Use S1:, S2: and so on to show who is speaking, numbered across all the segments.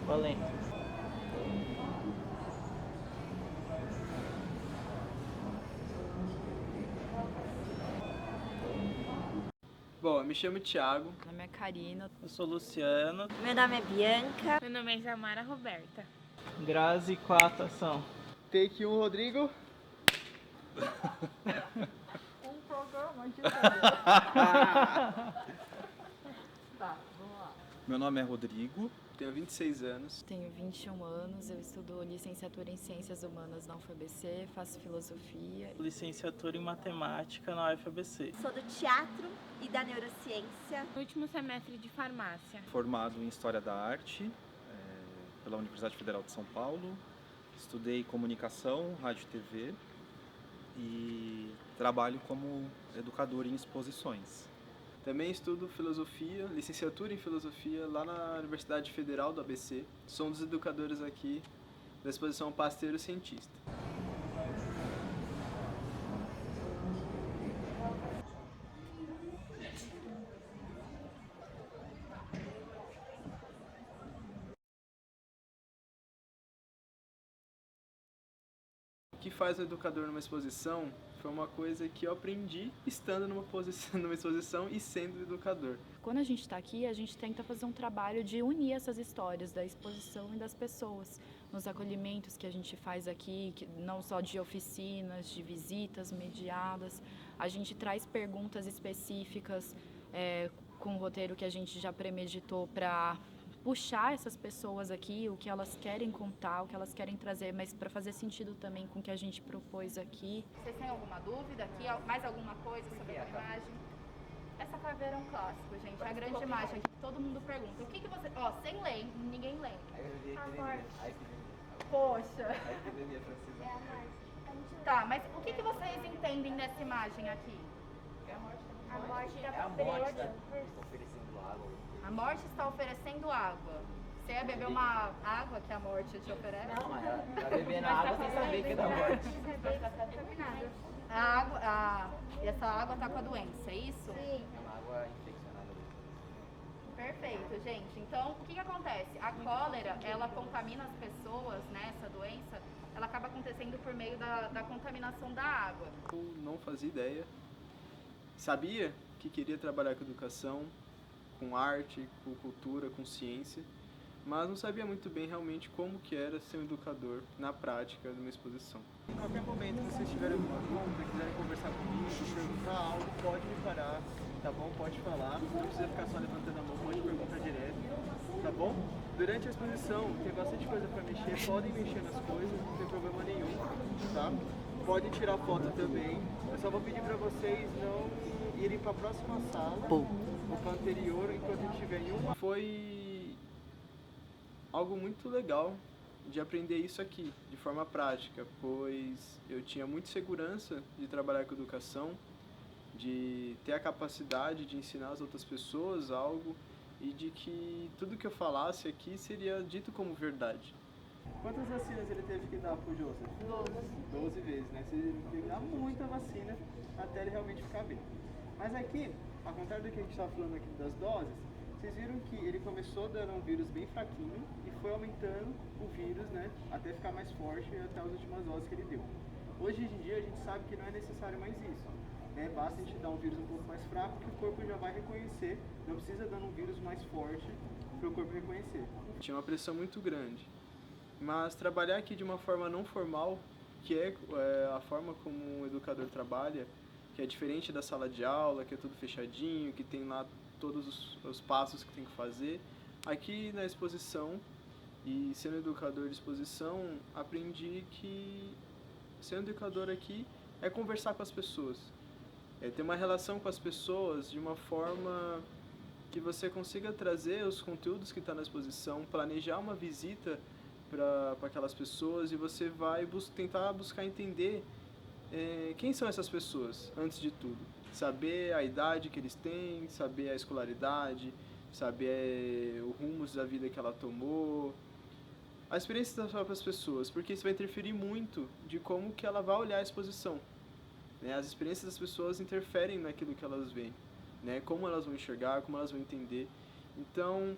S1: Valendo.
S2: Bom, eu me chamo Thiago.
S3: Meu nome é Karina.
S1: Eu sou Luciano.
S4: Meu nome é Bianca.
S5: Meu nome é Isamara Roberta.
S1: Grazi, 4, ação.
S2: Take 1, Rodrigo.
S3: Tá, vamos lá.
S6: Meu nome é Rodrigo.
S2: Tenho 26 anos.
S3: Tenho 21 anos, eu estudo licenciatura em Ciências Humanas na UFABC, faço filosofia.
S1: Licenciatura em Matemática na UFABC.
S4: Sou do teatro e da neurociência.
S5: No último semestre de farmácia.
S6: Formado em História da Arte pela Universidade Federal de São Paulo. Estudei comunicação, rádio e TV e trabalho como educador em exposições.
S2: Também estudo filosofia, licenciatura em filosofia lá na Universidade Federal do ABC. Sou um dos educadores aqui da exposição Pasteiro Cientista. O que faz o educador numa exposição foi uma coisa que eu aprendi estando numa exposição e sendo educador.
S3: Quando a gente está aqui, a gente tenta fazer um trabalho de unir essas histórias da exposição e das pessoas. Nos acolhimentos que a gente faz aqui, não só de oficinas, de visitas mediadas, a gente traz perguntas específicas com o roteiro que a gente já premeditou para puxar essas pessoas aqui, o que elas querem contar, o que elas querem trazer, mas para fazer sentido também com o que a gente propôs aqui.
S7: Vocês têm alguma dúvida aqui? Mais alguma coisa sobre a imagem? Essa caveira é um clássico, gente. É a grande imagem aqui que todo mundo pergunta. O que você... Ó, sem ler, ninguém lê.
S4: A morte.
S7: Poxa.
S4: É a morte.
S7: Tá, mas o que vocês entendem dessa imagem aqui?
S4: A morte da pobreza.
S7: A morte está oferecendo água. Você ia beber uma água que a morte te oferece?
S1: Não, mas ela bebendo água sem saber que é da morte.
S7: E essa água tá com a doença, é isso?
S4: Sim.
S1: É uma água infeccionada.
S7: Perfeito, gente. Então, o que acontece? A cólera, ela contamina as pessoas, né? Essa doença, ela acaba acontecendo por meio da contaminação da água.
S2: Eu não fazia ideia. Sabia que queria trabalhar com educação, com arte, com cultura, com ciência, mas não sabia muito bem realmente como que era ser um educador na prática de uma exposição. Em qualquer momento que vocês tiverem alguma dúvida, quiserem conversar comigo, perguntar algo, pode me parar, tá bom? Pode falar, não precisa ficar só levantando a mão, pode perguntar direto, tá bom? Durante a exposição tem bastante coisa para mexer, podem mexer nas coisas, não tem problema nenhum, tá? Podem tirar foto também, eu só vou pedir para vocês não irem para a próxima sala, ou para a anterior, enquanto a gente estiver em uma. Foi algo muito legal de aprender isso aqui, de forma prática, pois eu tinha muita segurança de trabalhar com educação, de ter a capacidade de ensinar as outras pessoas algo e de que tudo que eu falasse aqui seria dito como verdade. Quantas vacinas ele teve que dar pro Joseph? 12 vezes, né? Você teve que dar muita vacina até ele realmente ficar bem. Mas aqui, ao contrário do que a gente estava falando aqui das doses, vocês viram que ele começou dando um vírus bem fraquinho e foi aumentando o vírus, né, até ficar mais forte até as últimas doses que ele deu. Hoje em dia a gente sabe que não é necessário mais isso, né? Basta a gente dar um vírus um pouco mais fraco que o corpo já vai reconhecer, não precisa dar um vírus mais forte para o corpo reconhecer. Tinha uma pressão muito grande, mas trabalhar aqui de uma forma não formal, que é a forma como um educador trabalha, que é diferente da sala de aula, que é tudo fechadinho, que tem lá todos os passos que tem que fazer. Aqui na exposição, e sendo educador de exposição, aprendi que sendo educador aqui é conversar com as pessoas. É ter uma relação com as pessoas de uma forma que você consiga trazer os conteúdos que estão na exposição, planejar uma visita para aquelas pessoas e você vai tentar buscar entender quem são essas pessoas, antes de tudo. Saber a idade que eles têm, saber a escolaridade, saber o rumo da vida que ela tomou, a experiência das próprias pessoas, porque isso vai interferir muito de como que ela vai olhar a exposição. Né? As experiências das pessoas interferem naquilo que elas veem, né? Como elas vão enxergar, como elas vão entender. Então,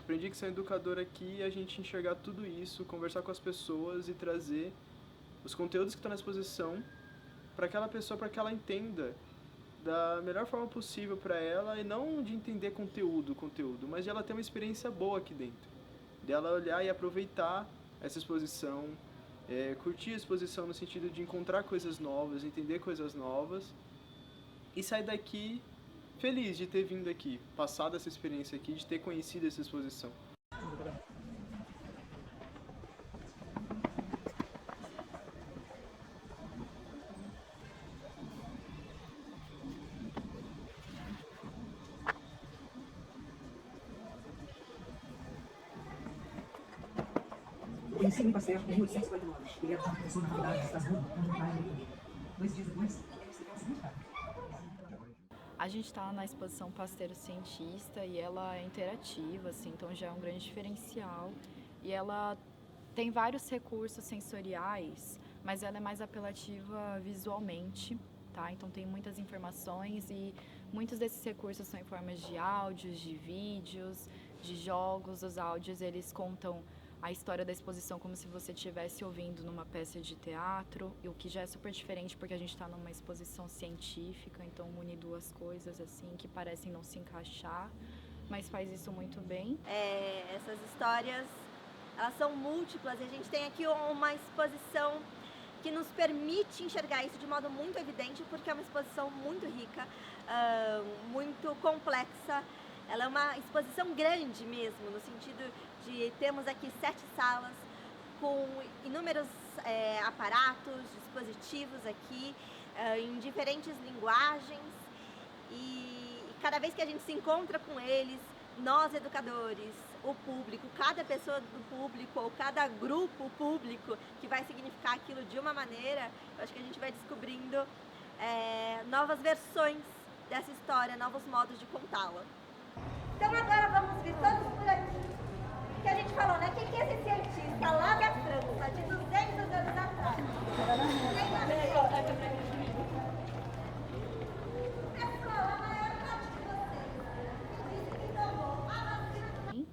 S2: Aprendi que ser um educador aqui é a gente enxergar tudo isso, conversar com as pessoas e trazer os conteúdos que estão na exposição para aquela pessoa, para que ela entenda da melhor forma possível para ela, e não de entender conteúdo, mas de ela ter uma experiência boa aqui dentro. De ela olhar e aproveitar essa exposição, curtir a exposição no sentido de encontrar coisas novas, entender coisas novas e sair daqui feliz de ter vindo aqui, passado essa experiência aqui, de ter conhecido essa exposição.
S8: Conheci o Pasteur em 1849. Ele era uma pessoa na faculdade de Estrasburgo, onde eu trabalhei. 2 dias depois, ele recebeu um segundo cargo.
S3: A gente está na exposição Pasteur Cientista e ela é interativa, assim, então já é um grande diferencial. E ela tem vários recursos sensoriais, mas ela é mais apelativa visualmente, tá? Então tem muitas informações e muitos desses recursos são em formas de áudios, de vídeos, de jogos. Os áudios, eles contam a história da exposição como se você estivesse ouvindo numa peça de teatro, o que já é super diferente porque a gente está numa exposição científica, então une duas coisas assim que parecem não se encaixar, mas faz isso muito bem.
S4: Essas histórias, elas são múltiplas e a gente tem aqui uma exposição que nos permite enxergar isso de modo muito evidente, porque é uma exposição muito rica, muito complexa. Ela é uma exposição grande mesmo, no sentido de temos aqui 7 salas com inúmeros aparatos, dispositivos aqui, em diferentes linguagens, e cada vez que a gente se encontra com eles, nós educadores, o público, cada pessoa do público ou cada grupo público que vai significar aquilo de uma maneira, eu acho que a gente vai descobrindo novas versões dessa história, novos modos de contá-la. Então agora vamos vir todos por aqui, que a gente falou, né? Quem que é esse cientista lá da França, de 200 anos atrás? Pessoal, a maior parte de vocês disse que tomou a vacina.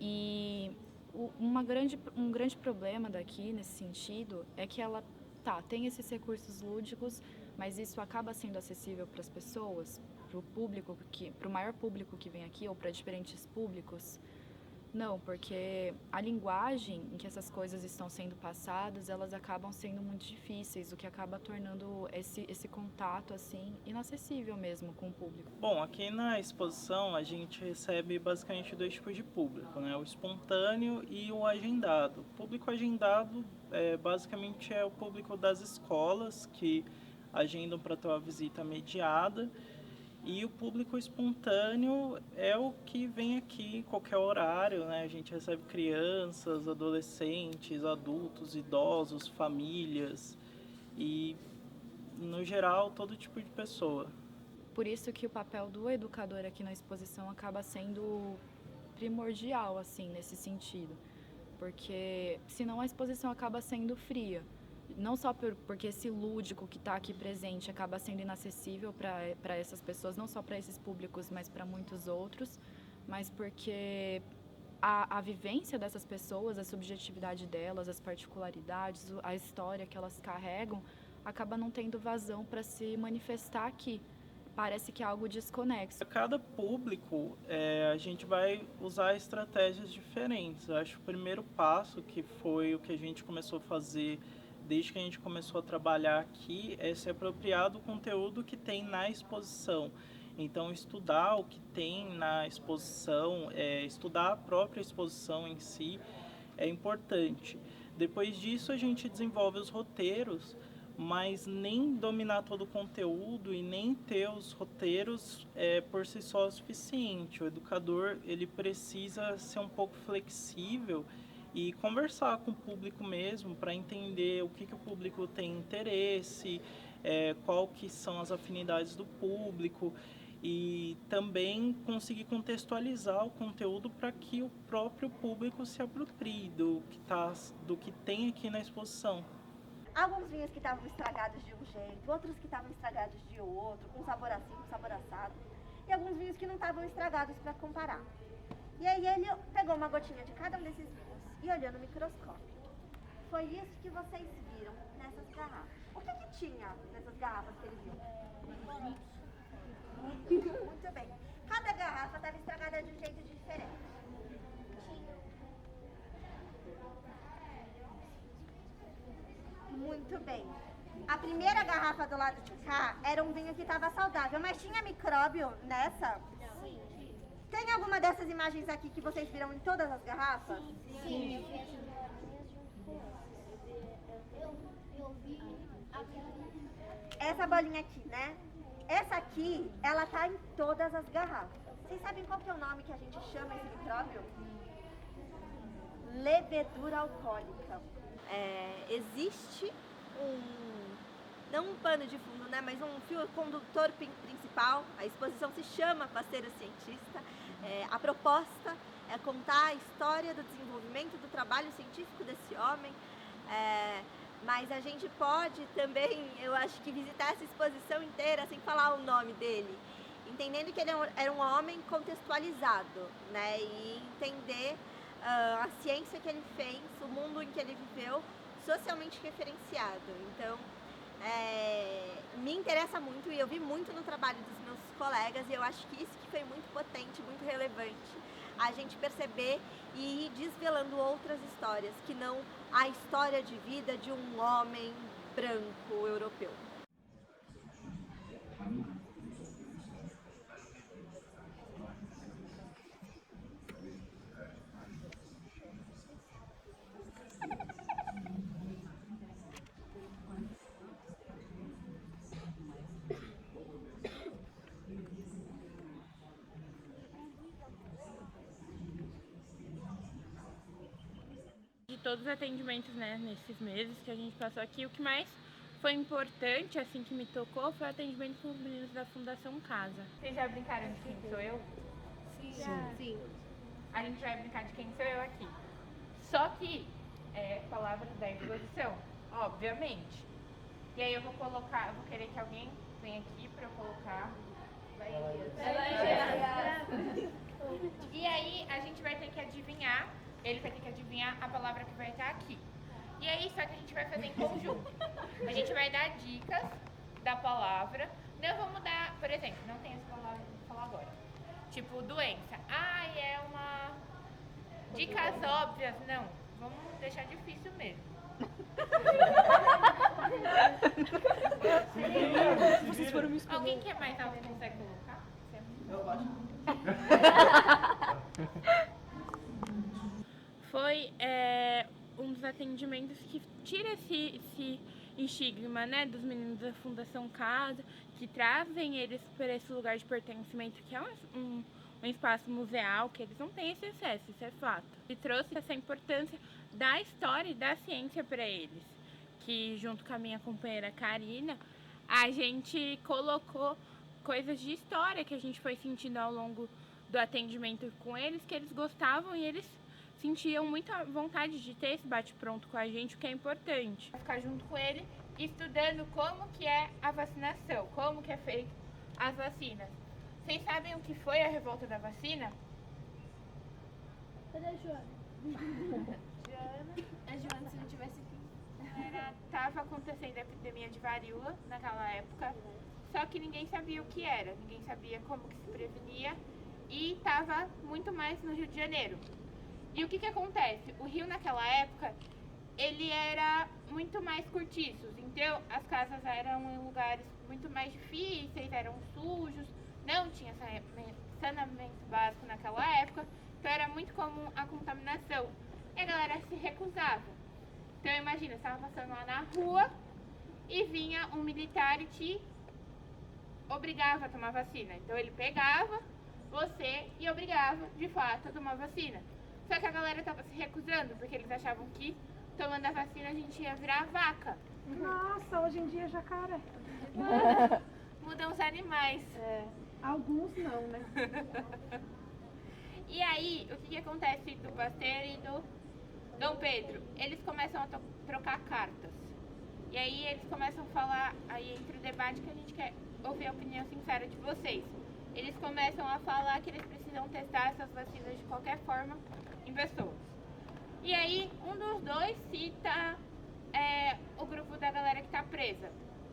S3: E um grande problema daqui, nesse sentido, é que ela tem esses recursos lúdicos, mas isso acaba sendo acessível para as pessoas, para o público, para o maior público que vem aqui, ou para diferentes públicos? Não, porque a linguagem em que essas coisas estão sendo passadas, elas acabam sendo muito difíceis, o que acaba tornando esse contato, assim, inacessível mesmo com o público.
S1: Bom, aqui na exposição a gente recebe basicamente 2 tipos de público, né? O espontâneo e o agendado. O público agendado basicamente é o público das escolas que agendam para ter uma visita mediada, e o público espontâneo é o que vem aqui em qualquer horário, né? A gente recebe crianças, adolescentes, adultos, idosos, famílias e, no geral, todo tipo de pessoa.
S3: Por isso que o papel do educador aqui na exposição acaba sendo primordial, assim, nesse sentido. Porque senão a exposição acaba sendo fria. Não só porque esse lúdico que está aqui presente acaba sendo inacessível para essas pessoas, não só para esses públicos, mas para muitos outros, mas porque a vivência dessas pessoas, a subjetividade delas, as particularidades, a história que elas carregam, acaba não tendo vazão para se manifestar aqui. Parece que é algo desconexo.
S1: Para cada público, a gente vai usar estratégias diferentes. Eu acho que o primeiro passo, que foi o que a gente começou a fazer desde que a gente começou a trabalhar aqui, é se apropriar do conteúdo que tem na exposição. Então, estudar o que tem na exposição, estudar a própria exposição em si é importante. Depois disso, a gente desenvolve os roteiros, mas nem dominar todo o conteúdo e nem ter os roteiros por si só é o suficiente. O educador, ele precisa ser um pouco flexível e conversar com o público mesmo para entender o que o público tem interesse, qual que são as afinidades do público, e também conseguir contextualizar o conteúdo para que o próprio público se aproprie do que tem aqui na exposição.
S4: Alguns vinhos que estavam estragados de um jeito, outros que estavam estragados de outro, com sabor assim, com sabor assado, e alguns vinhos que não estavam estragados para comparar. E aí ele pegou uma gotinha de cada um desses vinhos e olhou no microscópio. Foi isso que vocês viram nessas garrafas. O que tinha nessas garrafas que ele viu? Muito bem. Cada garrafa estava estragada de um jeito diferente. Muito bem. A primeira garrafa do lado de cá era um vinho que estava saudável, mas tinha micróbio nessa? Sim. Tem alguma dessas imagens aqui que vocês viram em todas as garrafas?
S9: Sim. Eu vi
S4: essa bolinha aqui, né? Essa aqui, ela tá em todas as garrafas. Vocês sabem qual que é o nome que a gente chama esse micróbio? Levedura alcoólica. Existe não um pano de fundo, né, mas um fio condutor principal. A exposição se chama Parceiro Cientista. A proposta é contar a história do desenvolvimento do trabalho científico desse homem. Mas a gente pode também, eu acho que visitar essa exposição inteira sem falar o nome dele, entendendo que ele era um homem contextualizado, né, e entender a ciência que ele fez, o mundo em que ele viveu, socialmente referenciado. Então, me interessa muito e eu vi muito no trabalho dos meus colegas e eu acho que isso que foi muito potente, muito relevante, a gente perceber e ir desvelando outras histórias, que não a história de vida de um homem branco europeu.
S5: De todos os atendimentos, né, nesses meses que a gente passou aqui, o que mais foi importante, assim, que me tocou, foi o atendimento com os meninos da Fundação Casa. Vocês já brincaram de quem sou eu?
S4: Sim.
S5: A gente vai brincar de quem sou eu aqui. Só que palavras da exposição, obviamente. E aí eu vou querer que alguém venha aqui pra eu colocar. E aí a gente vai ter que adivinhar, ele vai ter que adivinhar a palavra que vai estar aqui. E aí só que a gente vai fazer em conjunto. A gente vai dar dicas da palavra. Não vamos dar, por exemplo, não tem essa palavra que eu vou falar agora. Tipo, doença. É uma... Dicas óbvias. Não, vamos deixar difícil mesmo.
S8: Vocês foram me escolher.
S5: Alguém que é mais alto consegue colocar?
S2: Eu acho.
S5: Foi um dos atendimentos que tira esse estigma, né, dos meninos da Fundação Casa, que trazem eles para esse lugar de pertencimento, que é um espaço museal, que eles não têm esse acesso, isso é fato. E trouxe essa importância da história e da ciência para eles, que junto com a minha companheira Karina, a gente colocou coisas de história que a gente foi sentindo ao longo do atendimento com eles, que eles gostavam e eles sentiam muita vontade de ter esse bate-pronto com a gente, o que é importante. Ficar junto com ele, estudando como que é a vacinação, como que é feito as vacinas. Vocês sabem o que foi a revolta da vacina?
S9: Cadê a Joana?
S5: A Joana, se não tivesse aqui. Tava acontecendo a epidemia de varíola naquela época, só que ninguém sabia o que era, ninguém sabia como que se prevenia e estava muito mais no Rio de Janeiro. E o que acontece? O rio naquela época, ele era muito mais cortiços, então as casas eram em lugares muito mais difíceis, eram sujos, não tinha saneamento básico naquela época, então era muito comum a contaminação. E a galera se recusava. Então imagina, você estava passando lá na rua e vinha um militar e te obrigava a tomar vacina. Então ele pegava você e obrigava, de fato, a tomar vacina. Só que a galera estava se recusando, porque eles achavam que tomando a vacina a gente ia virar vaca.
S10: Nossa, hoje em dia é jacaré.
S5: Mudam os animais.
S10: Alguns não, né?
S5: E aí, o que acontece do Pasteur e do Dom Pedro? Eles começam a trocar cartas. E aí eles começam a falar, aí entra o debate que a gente quer ouvir a opinião sincera de vocês. eles começam a falar que eles precisam testar essas vacinas de qualquer forma em pessoas. E aí, um dos dois cita o grupo da galera que está presa.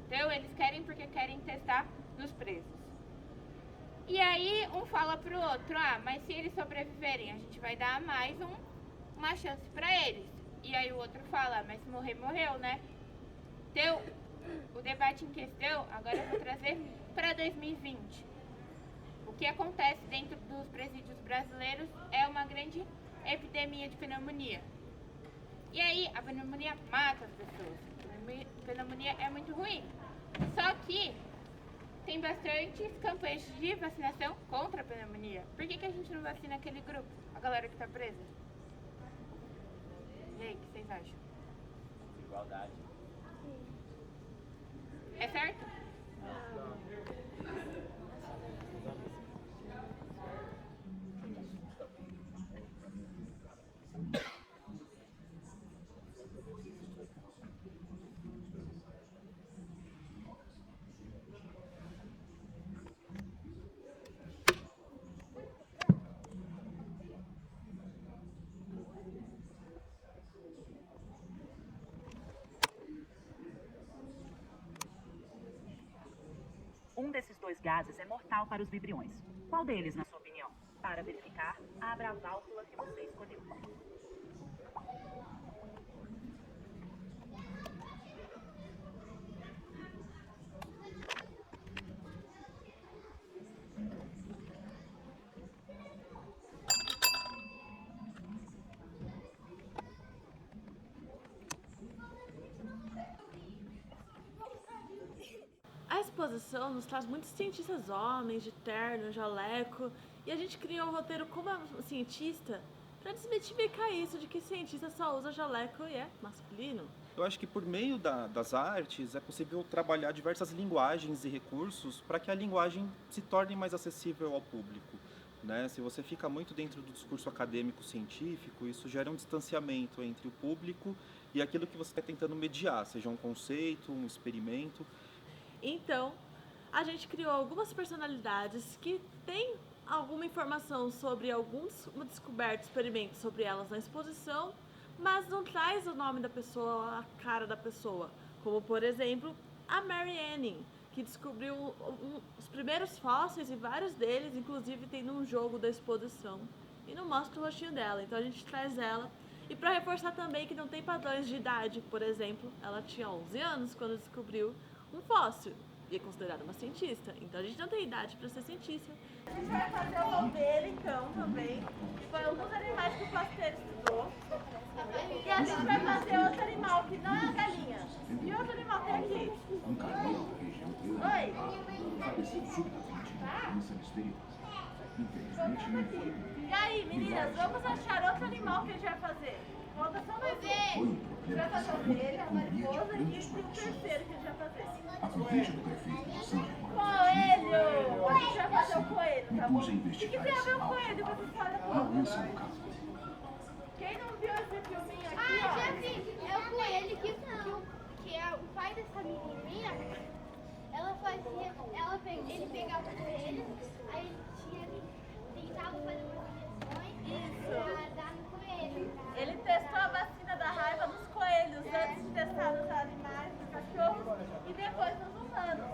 S5: Então, eles querem porque querem testar nos presos. E aí, um fala pro outro, mas se eles sobreviverem, a gente vai dar mais uma chance para eles. E aí o outro fala, mas se morrer, morreu, né? Então, o debate em questão, agora eu vou trazer para 2020. O que acontece dentro dos presídios brasileiros é uma grande epidemia de pneumonia. E aí, a pneumonia mata as pessoas. A pneumonia é muito ruim. Só que tem bastantes campanhas de vacinação contra a pneumonia. Por que a gente não vacina aquele grupo, a galera que está presa? E aí, o que vocês acham?
S11: Igualdade.
S5: É certo?
S8: Um desses dois gases é mortal para os vibriões. Qual deles, na sua opinião? Para verificar, abra a válvula que você escolheu.
S12: A exposição nos traz muitos cientistas homens, de terno, jaleco, e a gente criou um roteiro como cientista para desmitificar isso de que cientista só usa jaleco e é masculino.
S6: Eu acho que por meio das artes é possível trabalhar diversas linguagens e recursos para que a linguagem se torne mais acessível ao público, né? Se você fica muito dentro do discurso acadêmico científico, isso gera um distanciamento entre o público e aquilo que você está tentando mediar, seja um conceito, um experimento.
S12: Então, a gente criou algumas personalidades que têm alguma informação sobre alguns descobertos, experimentos sobre elas na exposição, mas não traz o nome da pessoa, a cara da pessoa. Como, por exemplo, a Mary Anning, que descobriu os primeiros fósseis e vários deles, inclusive tem num jogo da exposição. E não mostra o rostinho dela, então a gente traz ela. E para reforçar também que não tem padrões de idade, por exemplo, ela tinha 11 anos quando descobriu um fóssil e é considerada uma cientista, então a gente não tem idade para ser cientista.
S13: A gente vai fazer o roteiro então também, que foi alguns animais que o Pasteur estudou. E a gente vai fazer outro animal que não é a galinha. E outro animal tem aqui. Oi? E aí, meninas, vamos achar outro animal que a gente vai fazer. Falta só mais um. A gente vai fazer o coelho, a mariposa e tem o terceiro que a gente vai fazer. Coelho! A gente vai fazer o coelho, tá bom? O que tem a ver o coelho? Você fala pouco. Quem não viu esse filminho aqui, ó?
S9: Já vi. É o coelho que é o pai dessa menininha. Ele pegava o coelho, aí ele tentava fazer umas injeções pra dar no coelho.
S13: Ele testou a vacina da raiva nos coelhos antes de testar nos animais, nos cachorros e depois nos humanos,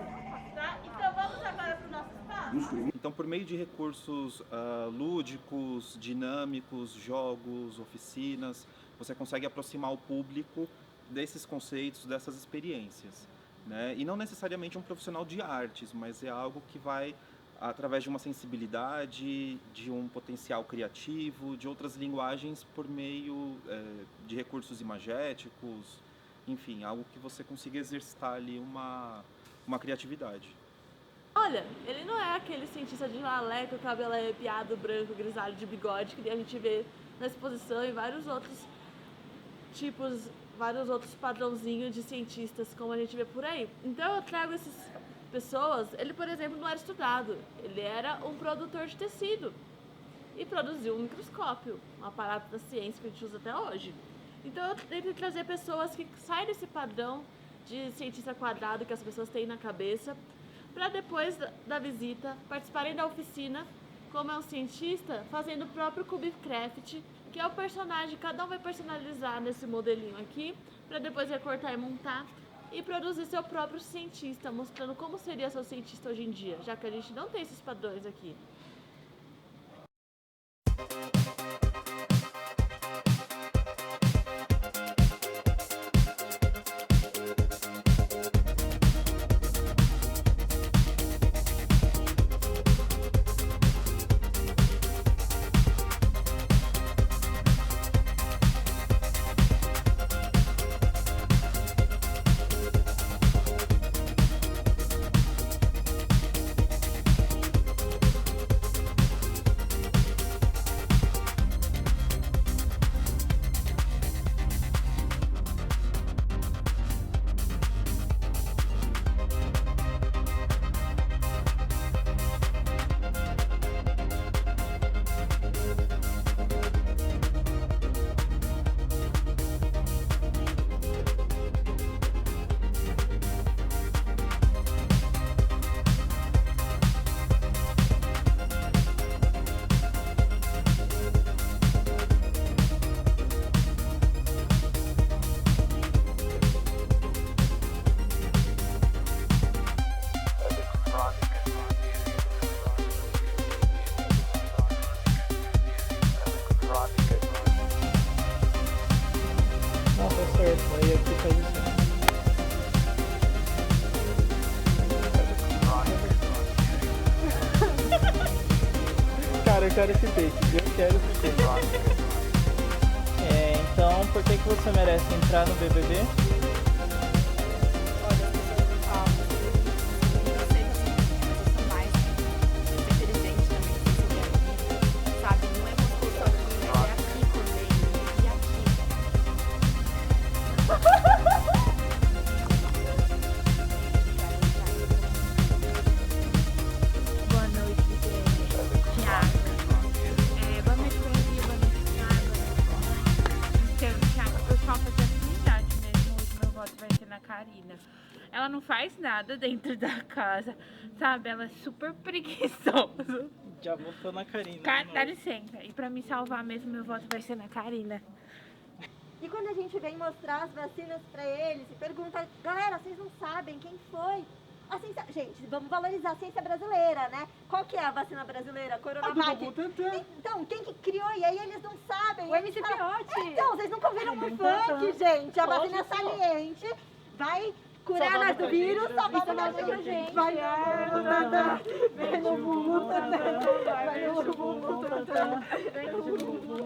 S13: tá? Então vamos agora pro nosso espaço?
S6: Então, por meio de recursos lúdicos, dinâmicos, jogos, oficinas, você consegue aproximar o público desses conceitos, dessas experiências, né? E não necessariamente um profissional de artes, mas é algo que vai através de uma sensibilidade, de um potencial criativo, de outras linguagens por meio de recursos imagéticos, enfim, algo que você consiga exercitar ali uma criatividade.
S12: Olha, ele não é aquele cientista de jaleco, cabelo arrepiado, branco, grisalho, de bigode que a gente vê na exposição e vários outros tipos, vários outros padrãozinhos de cientistas como a gente vê por aí. Então eu trago essas pessoas, ele por exemplo não era estudado, ele era um produtor de tecido e produziu um microscópio, um aparato da ciência que a gente usa até hoje. Então eu tento trazer pessoas que saem desse padrão de cientista quadrado que as pessoas têm na cabeça, para depois da visita participarem da oficina, como é um cientista, fazendo o próprio Cubicraft, que é o personagem, cada um vai personalizar nesse modelinho aqui, para depois recortar e montar e produzir seu próprio cientista, mostrando como seria seu cientista hoje em dia, já que a gente não tem esses padrões aqui.
S1: Não, tá certo. Aí aqui faz isso. Cara, eu quero esse take. Eu quero esse take. Então, por que você merece entrar no BBB?
S5: Ela não faz nada dentro da casa, sabe? Ela é super preguiçosa.
S1: Já votou na Karina.
S5: Dá licença. E pra me salvar mesmo, meu voto vai ser na Karina.
S4: E quando a gente vem mostrar as vacinas pra eles e pergunta, galera, vocês não sabem quem foi? A ciência... Gente, vamos valorizar a ciência brasileira, né? Qual que é a vacina brasileira? A Coronavac. Então, quem que criou? E aí eles não sabem.
S3: O MC Fiote.
S4: Então, vocês nunca ouviram um funk, gente. A vacina saliente vai curar nós do vírus, salvar nós da gente. Vai no bumbum, vai no bumbum, vai no bumbum.